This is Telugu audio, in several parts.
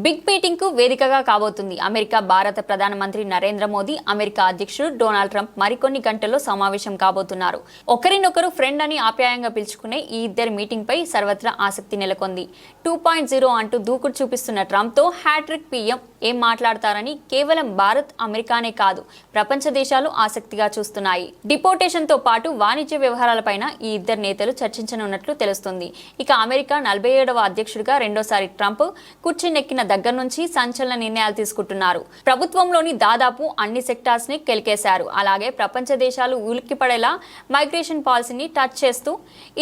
బిగ్ మీటింగ్ కు వేదికగా కాబోతుంది. అమెరికా భారత ప్రధానమంత్రి నరేంద్ర మోదీ, అమెరికా అధ్యక్షుడు డొనాల్డ్ ట్రంప్ మరికొన్ని గంటల్లో సమావేశం కాబోతున్నారు. ఒకరినొకరు ఫ్రెండ్ అని ఆప్యాయంగా పిలుచుకునే ఈ ఇద్దరి మీటింగ్ పై సర్వత్రా ఆసక్తి నెలకొంది. 2.0 అంటూ దూకుడు చూపిస్తున్న ట్రంప్ తో హ్యాట్రిక్ పీఎం ఏం మాట్లాడతారని కేవలం భారత్, అమెరికానే కాదు ప్రపంచ దేశాలు ఆసక్తిగా చూస్తున్నాయి. డిపోర్టేషన్ తో పాటు వాణిజ్య వ్యవహారాలపైన ఈ ఇద్దరు నేతలు చర్చించనున్నట్లు తెలుస్తుంది. ఇక అమెరికా 47వ అధ్యక్షుడిగా రెండోసారి ట్రంప్ కుర్చీనెక్కిన దగ్గర నుంచి సంచలన నిర్ణయాలు తీసుకుంటున్నారు. ప్రభుత్వంలోని దాదాపు అన్ని సెక్టార్స్ ని కెలికేశారు. అలాగే ప్రపంచ దేశాలు ఉలిక్కిపడేలా మైగ్రేషన్ పాలసీని టచ్ చేస్తూ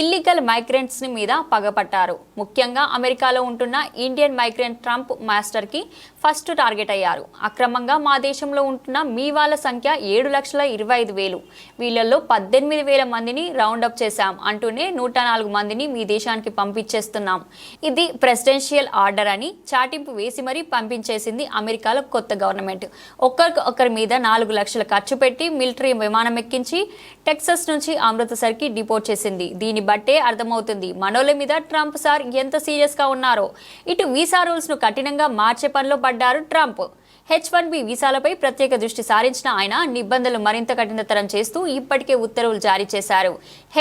ఇల్లీగల్ మైగ్రెంట్స్ మీద పగపట్టారు. ముఖ్యంగా అమెరికాలో ఉంటున్న ఇండియన్ మైగ్రెంట్ ట్రంప్ మాస్టర్ కి ఫస్ట్ టార్గెట్ అయ్యారు. అక్రమంగా మా దేశంలో ఉంటున్న మీ వాళ్ళ సంఖ్య 7,25,000. వీళ్ళల్లో 18,000 మందిని రౌండప్ చేశాం అంటూనే 104 మందిని మీ దేశానికి పంపించేస్తున్నాం. ఇది ప్రెసిడెన్షియల్ ఆర్డర్ అని చాటింపు వేసి మరీ పంపించేసింది అమెరికాలో కొత్త గవర్నమెంట్. ఒకరి మీద 4 లక్షలు ఖర్చు పెట్టి మిలిటరీ విమానం ఎక్కించి టెక్సస్ నుంచి అమృతసర్కి డిపోర్ట్ చేసింది. దీన్ని బట్టే అర్థమవుతుంది మనోళ్ళ మీద ట్రంప్ సార్ ఎంత సీరియస్ గా ఉన్నారో. ఇటు వీసా రూల్స్ ను కఠినంగా మార్చే పనిలో పడ్డారు ట్రంప్. H-1B వీసాలపై ప్రత్యేక దృష్టి సారించిన ఆయన నిబంధనలు మరింత కఠినతరం చేస్తూ ఇప్పటికే ఉత్తర్వులు జారీ చేశారు.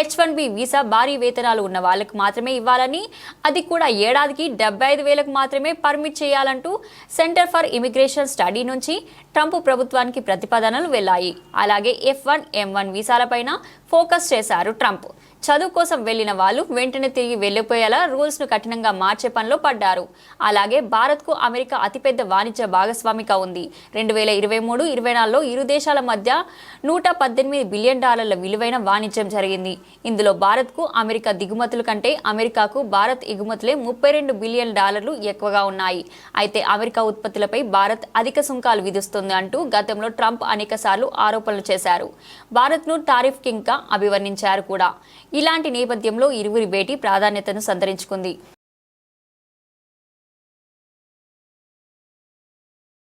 H-1B వీసా భారీ వేతనాలు ఉన్న వాళ్లకు మాత్రమే ఇవ్వాలని, అది కూడా ఏడాదికి 75,000కు మాత్రమే పర్మిట్ చేయాలంటూ సెంటర్ ఫర్ ఇమిగ్రేషన్ స్టడీ నుంచి ట్రంప్ ప్రభుత్వానికి ప్రతిపాదనలు వెళ్లాయి. అలాగే F-1, M-1 వీసాలపైన ఫోకస్ చేశారు ట్రంప్. చదువు కోసం వెళ్లిన వాళ్ళు వెంటనే తిరిగి వెళ్లిపోయేలా రూల్స్ ను కఠినంగా మార్చే పనిలో పడ్డారు. అలాగే భారత్ కు అమెరికా అతిపెద్ద వాణిజ్య భాగస్వామిగా ఉంది. 2023-24లో ఇరు దేశాల మధ్య $118 బిలియన్ విలువైన వాణిజ్యం జరిగింది. ఇందులో భారత్ కు అమెరికా దిగుమతుల కంటే అమెరికాకు భారత్ ఎగుమతులే $32 బిలియన్ ఎక్కువగా ఉన్నాయి. అయితే అమెరికా ఉత్పత్తులపై భారత్ అధిక సుంకాలు విధిస్తుంది అంటూ గతంలో ట్రంప్ అనేకసార్లు ఆరోపణలు చేశారు. భారత్ ను టారిఫ్ కింగ్ గా అభివర్ణించారు కూడా. ఇలాంటి నేపథ్యంలో ఇరువురి భేటీ ప్రాధాన్యతను సంతరించుకుంది.